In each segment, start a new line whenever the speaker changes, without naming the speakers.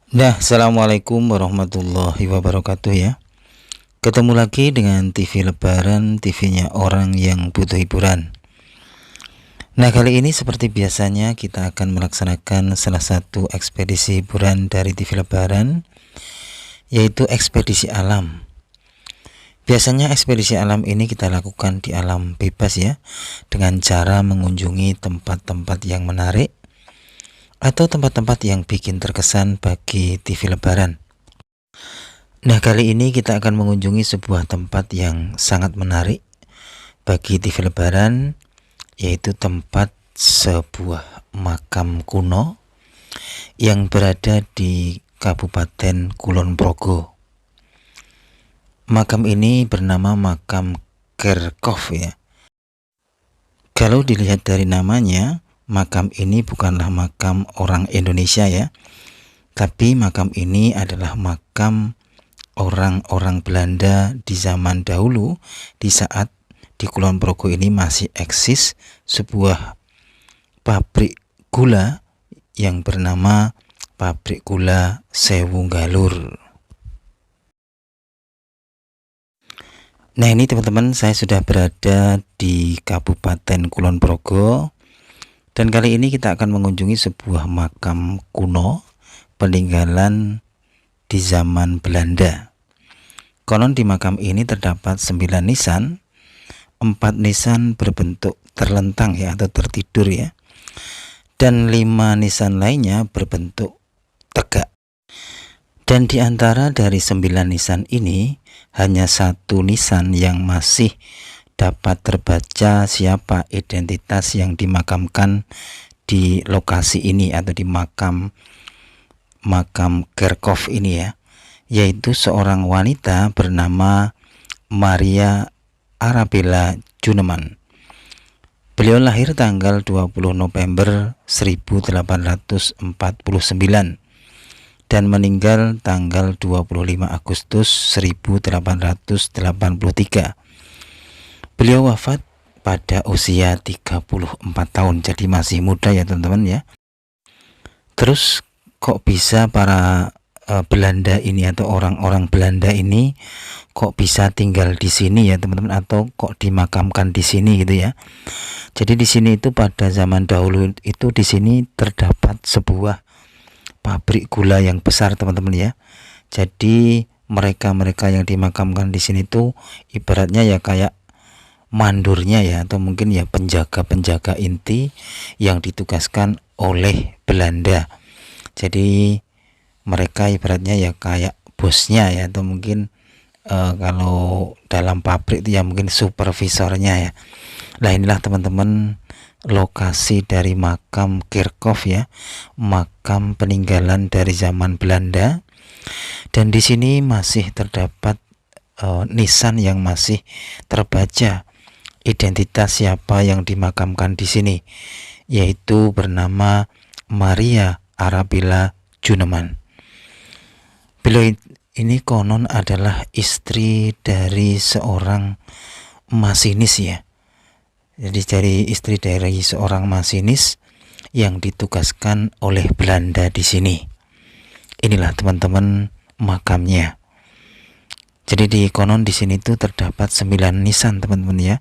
Assalamualaikum warahmatullahi wabarakatuh ya. Ketemu lagi dengan TV Lebaran, TV-nya orang yang butuh hiburan. Kali ini seperti biasanya kita akan melaksanakan salah satu ekspedisi hiburan dari TV Lebaran, yaitu ekspedisi alam. Biasanya ekspedisi alam ini kita lakukan di alam bebas ya, dengan cara mengunjungi tempat-tempat yang menarik atau tempat-tempat yang bikin terkesan bagi TV Lebaran. Kali ini kita akan mengunjungi sebuah tempat yang sangat menarik bagi TV Lebaran, yaitu tempat sebuah makam kuno yang berada di Kabupaten Kulon Progo. Makam ini bernama makam Kerkhof ya. Kalau dilihat dari namanya, makam ini bukanlah makam orang Indonesia ya, tapi makam ini adalah makam orang-orang Belanda di zaman dahulu, di saat di Kulon Progo ini masih eksis sebuah pabrik gula yang bernama Pabrik Gula Sewu Galur. Ini teman-teman, saya sudah berada di Kabupaten Kulon Progo. Dan kali ini kita akan mengunjungi sebuah makam kuno peninggalan di zaman Belanda. Konon di makam ini terdapat 9 nisan, 4 nisan berbentuk terlentang ya atau tertidur ya, dan 5 nisan lainnya berbentuk tegak. Dan di antara dari 9 nisan ini hanya 1 nisan yang masih dapat terbaca siapa identitas yang dimakamkan di lokasi ini atau di makam Kerkhof ini ya, yaitu seorang wanita bernama Maria Arabella Juneman. Beliau lahir tanggal 20 November 1849 dan meninggal tanggal 25 Agustus 1883. Beliau wafat pada usia 34 tahun, jadi masih muda ya teman-teman ya. Terus kok bisa para Belanda ini atau orang-orang Belanda ini kok bisa tinggal di sini ya teman-teman, atau kok dimakamkan di sini gitu ya. Jadi di sini itu pada zaman dahulu itu di sini terdapat sebuah pabrik gula yang besar teman-teman ya. Jadi mereka-mereka yang dimakamkan di sini tuh ibaratnya ya kayak mandurnya ya, atau mungkin ya penjaga-penjaga inti yang ditugaskan oleh Belanda. Jadi mereka ibaratnya ya kayak bosnya ya, atau mungkin kalau dalam pabrik itu ya mungkin supervisornya ya. Nah inilah teman-teman lokasi dari makam Kerkhof ya, makam peninggalan dari zaman Belanda. Dan di sini masih terdapat nisan yang masih terbaca identitas siapa yang dimakamkan di sini, yaitu bernama Maria Arabella Juneman. Beliau ini konon adalah istri dari seorang masinis ya. Jadi dari istri dari seorang masinis yang ditugaskan oleh Belanda di sini. Inilah teman-teman makamnya. Jadi di konon di sini tuh terdapat 9 nisan teman-teman ya.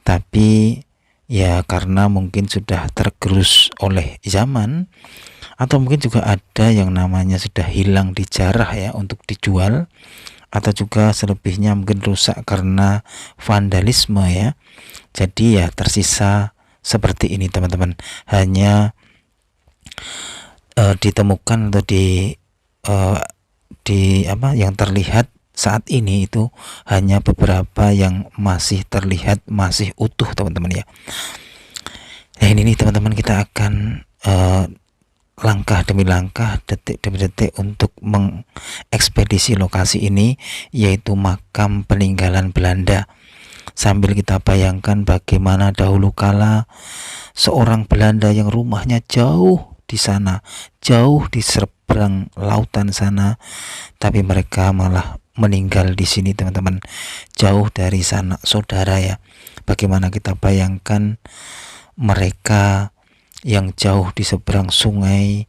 Tapi ya karena mungkin sudah tergerus oleh zaman, atau mungkin juga ada yang namanya sudah hilang dijarah ya untuk dijual, atau juga selebihnya mungkin rusak karena vandalisme ya. Jadi ya tersisa seperti ini teman-teman. Hanya ditemukan atau yang terlihat saat ini itu hanya beberapa yang masih terlihat masih utuh teman-teman ya. Nah ini nih teman-teman, kita akan langkah demi langkah, detik demi detik untuk mengekspedisi lokasi ini, yaitu makam peninggalan Belanda, sambil kita bayangkan bagaimana dahulu kala seorang Belanda yang rumahnya jauh di sana, jauh di seberang lautan sana, tapi mereka malah meninggal di sini teman-teman, jauh dari sanak saudara ya. Bagaimana kita bayangkan mereka yang jauh di seberang sungai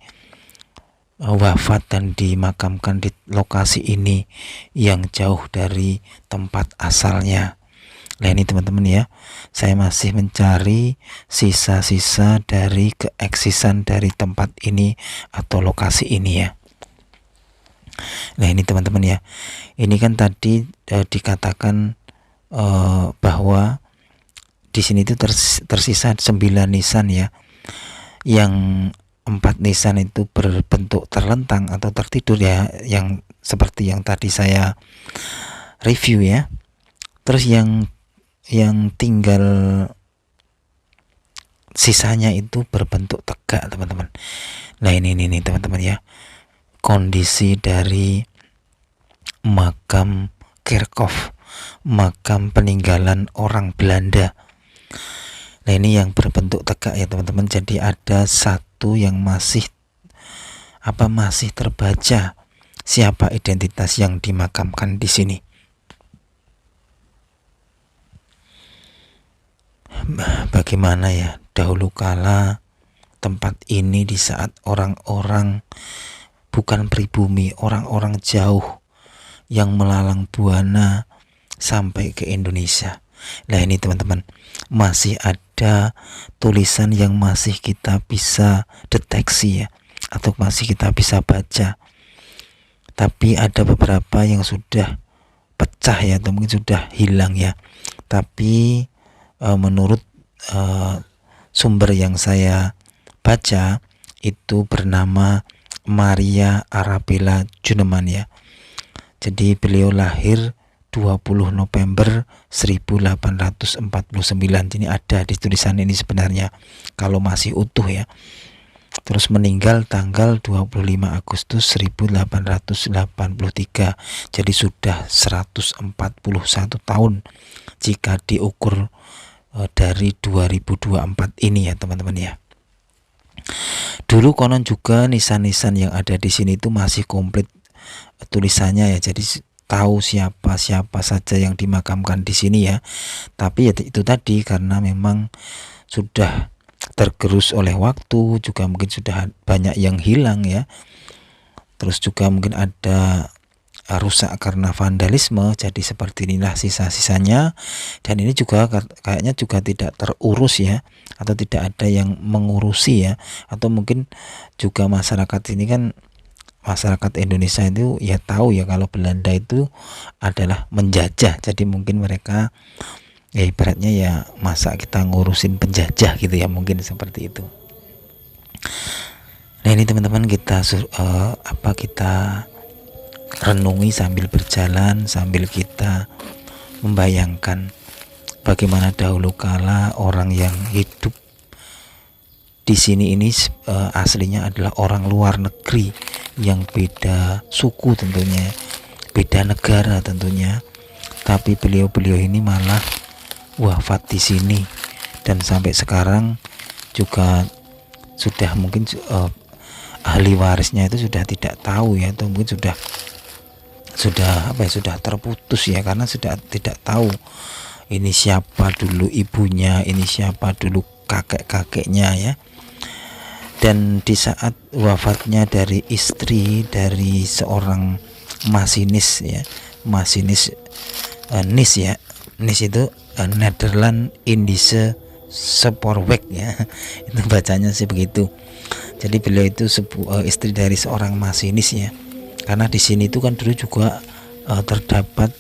wafat dan dimakamkan di lokasi ini yang jauh dari tempat asalnya. Nah ini teman-teman ya, saya masih mencari sisa-sisa dari keeksisan dari tempat ini atau lokasi ini ya. Nah ini teman-teman ya, ini kan tadi dikatakan bahwa di sini itu tersisa 9 nisan ya, yang 4 nisan itu berbentuk terlentang atau tertidur ya, yang seperti yang tadi saya review ya. Terus yang tinggal sisanya itu berbentuk tegak teman-teman. Nah ini teman-teman ya, kondisi dari makam Kerkhof, makam peninggalan orang Belanda. Nah ini yang berbentuk tegak ya teman-teman. Jadi ada satu yang masih terbaca siapa identitas yang dimakamkan di sini. Bagaimana ya dahulu kala tempat ini di saat orang-orang bukan pribumi, orang-orang jauh yang melalang buana sampai ke Indonesia. Nah ini teman-teman, masih ada tulisan yang masih kita bisa deteksi ya, atau masih kita bisa baca. Tapi ada beberapa yang sudah pecah ya, atau mungkin sudah hilang ya. Tapi menurut sumber yang saya baca itu bernama Maria Arabella Juneman ya. Jadi beliau lahir 20 November 1849. Jadi ada di tulisan ini sebenarnya kalau masih utuh ya. Terus meninggal tanggal 25 Agustus 1883. Jadi sudah 141 tahun jika diukur dari 2024 ini ya teman-teman ya. Dulu konon juga nisan-nisan yang ada di sini itu masih komplit tulisannya ya. Jadi tahu siapa saja yang dimakamkan di sini ya. Tapi ya itu tadi, karena memang sudah tergerus oleh waktu, juga mungkin sudah banyak yang hilang ya. Terus juga mungkin ada rusak karena vandalisme, jadi seperti inilah sisa-sisanya. Dan ini juga kayaknya juga tidak terurus ya, atau tidak ada yang mengurusi ya, atau mungkin juga masyarakat ini kan, masyarakat Indonesia itu ya tahu ya kalau Belanda itu adalah menjajah, jadi mungkin mereka ya ibaratnya ya masa kita ngurusin penjajah gitu ya, mungkin seperti itu. Nah ini teman-teman, kita kita renungi sambil berjalan, sambil kita membayangkan bagaimana dahulu kala orang yang hidup di sini ini aslinya adalah orang luar negeri yang beda suku tentunya, beda negara tentunya, tapi beliau ini malah wafat di sini, dan sampai sekarang juga sudah mungkin ahli warisnya itu sudah tidak tahu ya, atau mungkin sudah terputus ya, karena sudah tidak tahu ini siapa dulu ibunya, ini siapa dulu kakek-kakeknya ya. Dan di saat wafatnya dari istri dari seorang masinis ya, masinis NIS ya, NIS itu Nederland Indische Spoorweg ya, itu bacanya sih begitu. Jadi beliau itu istri dari seorang masinis ya. Karena di sini itu kan dulu juga terdapat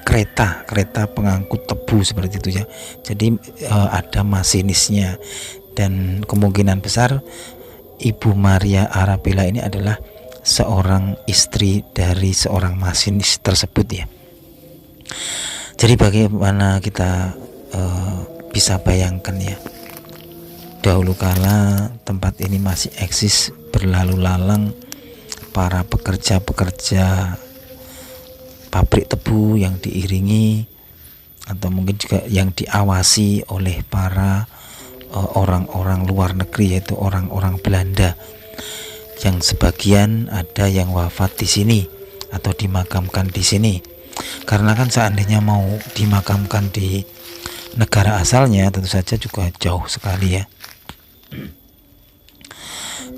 kereta pengangkut tebu seperti itu ya. Jadi ada masinisnya, dan kemungkinan besar Ibu Maria Arabella ini adalah seorang istri dari seorang masinis tersebut ya. Jadi bagaimana kita bisa bayangkan ya, dahulu kala tempat ini masih eksis, berlalu lalang para pekerja-pekerja pabrik tebu yang diiringi atau mungkin juga yang diawasi oleh para orang-orang luar negeri, yaitu orang-orang Belanda, yang sebagian ada yang wafat di sini atau dimakamkan di sini. Karena kan seandainya mau dimakamkan di negara asalnya tentu saja juga jauh sekali ya.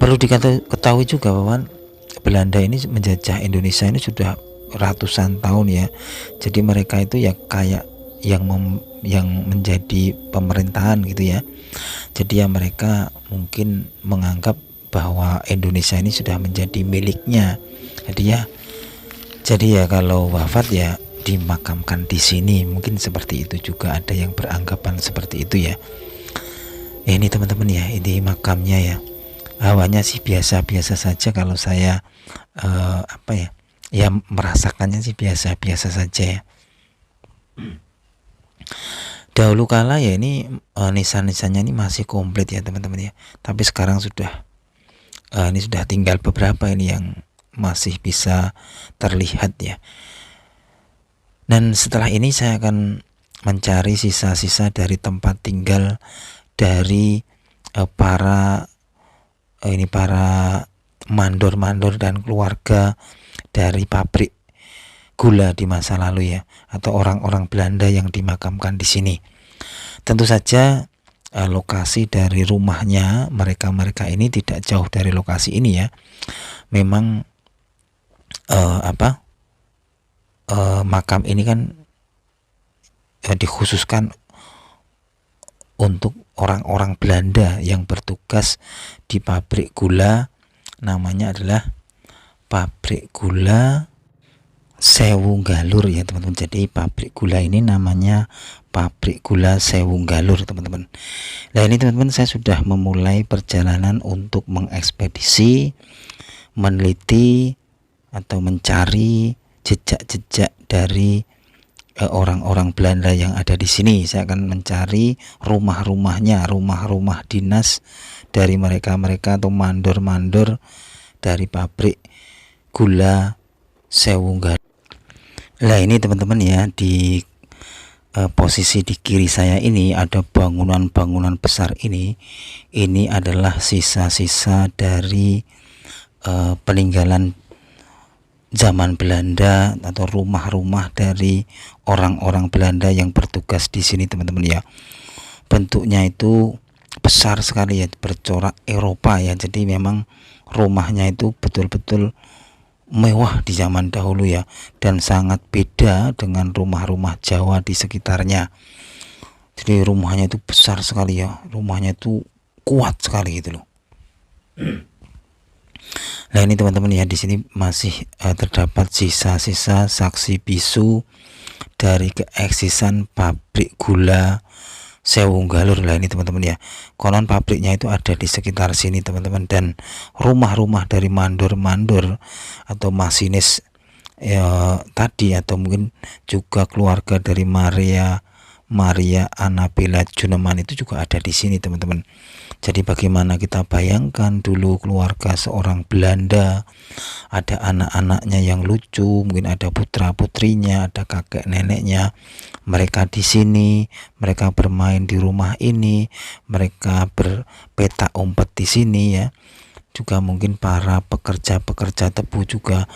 Perlu diketahui juga bahwa Belanda ini menjajah Indonesia ini sudah ratusan tahun ya. Jadi mereka itu ya kayak yang menjadi pemerintahan gitu ya. Jadi ya mereka mungkin menganggap bahwa Indonesia ini sudah menjadi miliknya. Jadi ya kalau wafat ya dimakamkan di sini, mungkin seperti itu juga, ada yang beranggapan seperti itu ya. Ini teman-teman ya, ini makamnya ya. Awalnya sih biasa-biasa saja kalau saya ya merasakannya sih biasa-biasa saja ya. Dahulu kala ya ini nisan-nisannya ini masih komplit ya teman-teman ya. Tapi sekarang sudah ini sudah tinggal beberapa ini yang masih bisa terlihat ya. Dan setelah ini saya akan mencari sisa-sisa dari tempat tinggal dari para mandor-mandor dan keluarga dari pabrik gula di masa lalu ya, atau orang-orang Belanda yang dimakamkan di sini. Tentu saja lokasi dari rumahnya mereka ini tidak jauh dari lokasi ini ya. Memang makam ini kan dikhususkan untuk orang-orang Belanda yang bertugas di pabrik gula, namanya adalah pabrik gula Sewu Galur ya teman-teman. Jadi pabrik gula ini namanya pabrik gula Sewu Galur teman-teman. Nah ini teman-teman, saya sudah memulai perjalanan untuk mengekspedisi, meneliti atau mencari jejak-jejak dari orang-orang Belanda yang ada di sini. Saya akan mencari rumah-rumahnya, rumah-rumah dinas dari mereka atau mandor-mandor dari pabrik gula Sewu Galur. Nah ini teman-teman ya, di posisi di kiri saya ini ada bangunan-bangunan besar ini adalah sisa-sisa dari peninggalan zaman Belanda atau rumah-rumah dari orang-orang Belanda yang bertugas di sini teman-teman ya. Bentuknya itu besar sekali ya, bercorak Eropa ya. Jadi memang rumahnya itu betul-betul mewah di zaman dahulu ya, dan sangat beda dengan rumah-rumah Jawa di sekitarnya. Jadi rumahnya itu besar sekali ya, rumahnya itu kuat sekali gitu loh. Nah ini teman-teman ya, di sini masih terdapat sisa-sisa saksi bisu dari keeksisan pabrik gula Sewu Galur. Lah ini teman-teman ya, konon pabriknya itu ada di sekitar sini teman-teman, dan rumah-rumah dari mandor-mandor atau masinis ya tadi, atau mungkin juga keluarga dari Maria Annabella Juneman itu juga ada di sini teman-teman. Jadi bagaimana kita bayangkan dulu keluarga seorang Belanda, ada anak-anaknya yang lucu, mungkin ada putra-putrinya, ada kakek neneknya, mereka di sini, mereka bermain di rumah ini, mereka berpetak umpet di sini ya. Juga mungkin para pekerja-pekerja tebu juga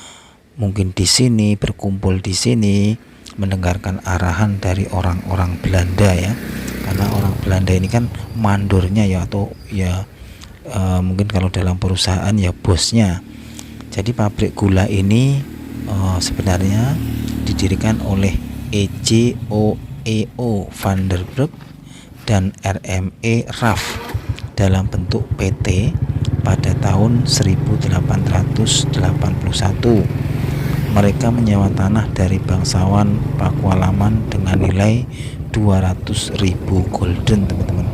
mungkin di sini, berkumpul di sini, mendengarkan arahan dari orang-orang Belanda ya. Karena orang Belanda ini kan mandornya ya, atau ya mungkin kalau dalam perusahaan ya bosnya. Jadi pabrik gula ini sebenarnya didirikan oleh EJOEO van der Broek dan RME Raff dalam bentuk PT pada tahun 1881. Mereka menyewa tanah dari bangsawan Pakualaman dengan nilai 200.000 gulden teman-teman.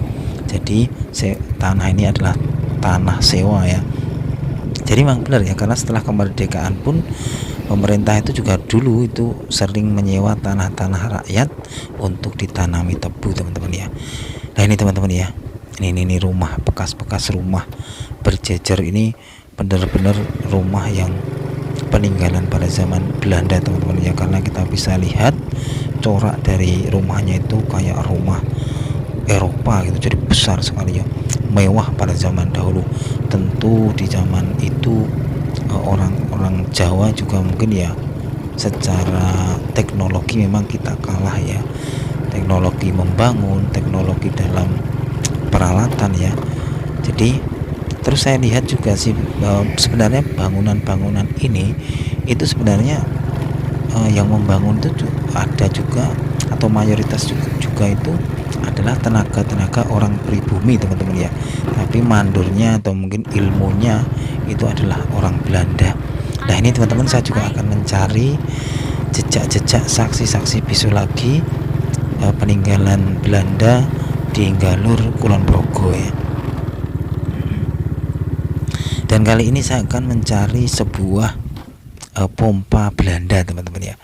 Jadi tanah ini adalah tanah sewa ya. Jadi memang benar ya, karena setelah kemerdekaan pun pemerintah itu juga dulu itu sering menyewa tanah-tanah rakyat untuk ditanami tebu teman-teman ya. Nah ini teman-teman ya, ini rumah, bekas-bekas rumah berjejer, ini benar-benar rumah yang peninggalan pada zaman Belanda teman-teman ya. Karena kita bisa lihat corak dari rumahnya itu kayak rumah Eropa gitu, jadi besar sekali ya, mewah pada zaman dahulu. Tentu di zaman itu orang-orang Jawa juga mungkin ya secara teknologi memang kita kalah ya, teknologi membangun, teknologi dalam peralatan ya. Jadi Terus saya lihat juga sih sebenarnya bangunan-bangunan ini itu sebenarnya yang membangun itu ada juga, atau mayoritas juga itu adalah tenaga-tenaga orang pribumi teman-teman ya, tapi mandornya atau mungkin ilmunya itu adalah orang Belanda. Nah ini teman-teman, saya juga akan mencari jejak-jejak saksi-saksi bisu lagi peninggalan Belanda di Galur Kulon Progo ya. Dan kali ini saya akan mencari sebuah pompa Belanda teman-teman ya.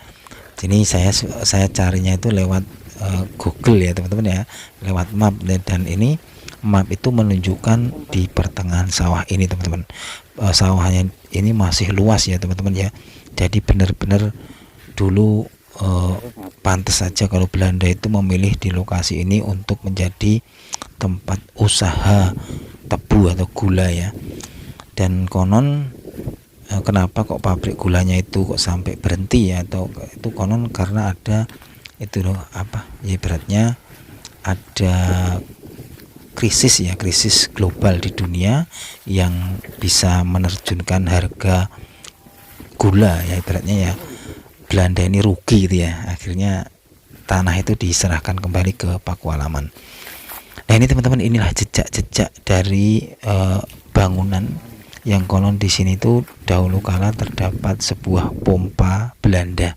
Ini saya carinya itu lewat Google ya teman-teman ya, lewat map, dan ini map itu menunjukkan di pertengahan sawah ini teman-teman. Sawahnya ini masih luas ya teman-teman ya. Jadi benar-benar dulu pantas saja kalau Belanda itu memilih di lokasi ini untuk menjadi tempat usaha tebu atau gula ya. Dan konon kenapa kok pabrik gulanya itu kok sampai berhenti ya, atau itu konon karena ada itu loh apa ya, ibaratnya ada krisis ya, krisis global di dunia yang bisa menerjunkan harga gula ya, ibaratnya ya Belanda ini rugi gitu ya, akhirnya tanah itu diserahkan kembali ke Pakualaman. Nah ini teman-teman, inilah jejak-jejak dari bangunan yang konon di sini tuh dahulu kala terdapat sebuah pompa Belanda.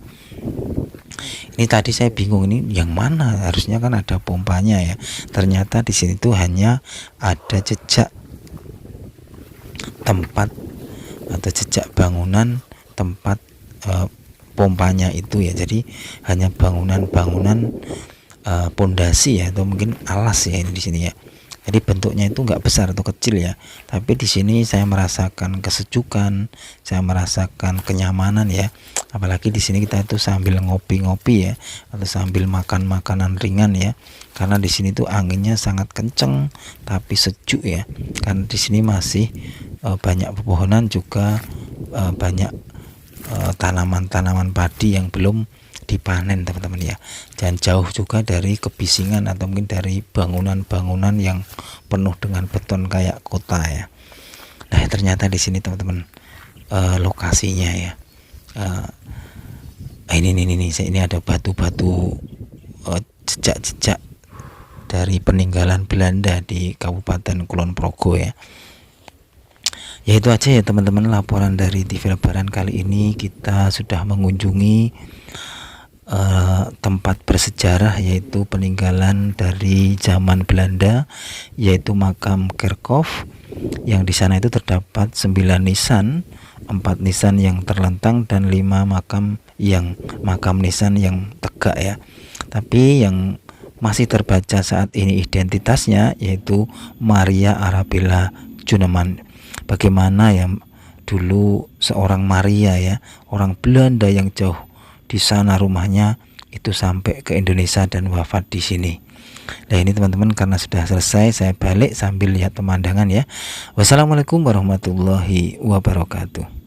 Ini tadi saya bingung, ini yang mana, harusnya kan ada pompanya ya. Ternyata di sini tuh hanya ada jejak tempat atau jejak bangunan tempat pompanya itu ya. Jadi hanya bangunan-bangunan pondasi ya, atau mungkin alas ya ini di sini ya. Jadi bentuknya itu nggak besar atau kecil ya, tapi di sini saya merasakan kesejukan, saya merasakan kenyamanan ya. Apalagi di sini kita itu sambil ngopi-ngopi ya, atau sambil makan makanan ringan ya. Karena di sini tuh anginnya sangat kenceng tapi sejuk ya. Karena di sini masih banyak pepohonan, juga banyak tanaman-tanaman padi yang belum dipanen teman-teman ya. Jangan jauh juga dari kebisingan atau mungkin dari bangunan-bangunan yang penuh dengan beton kayak kota ya. Nah ternyata di sini teman-teman lokasinya ya. Ini ada batu-batu jejak-jejak dari peninggalan Belanda di Kabupaten Kulon Progo ya. Ya itu aja ya teman-teman, laporan dari TV Lebaran kali ini. Kita sudah mengunjungi tempat bersejarah, yaitu peninggalan dari zaman Belanda, yaitu makam Kerkhoff, yang di sana itu terdapat 9 nisan, 4 nisan yang terlentang dan 5 makam nisan yang tegak ya. Tapi yang masih terbaca saat ini identitasnya yaitu Maria Arabella Juneman. Bagaimana ya dulu seorang Maria ya, orang Belanda yang jauh di sana rumahnya, itu sampai ke Indonesia dan wafat di sini. Nah ini teman-teman, karena sudah selesai, saya balik sambil lihat pemandangan ya. Wassalamualaikum warahmatullahi wabarakatuh.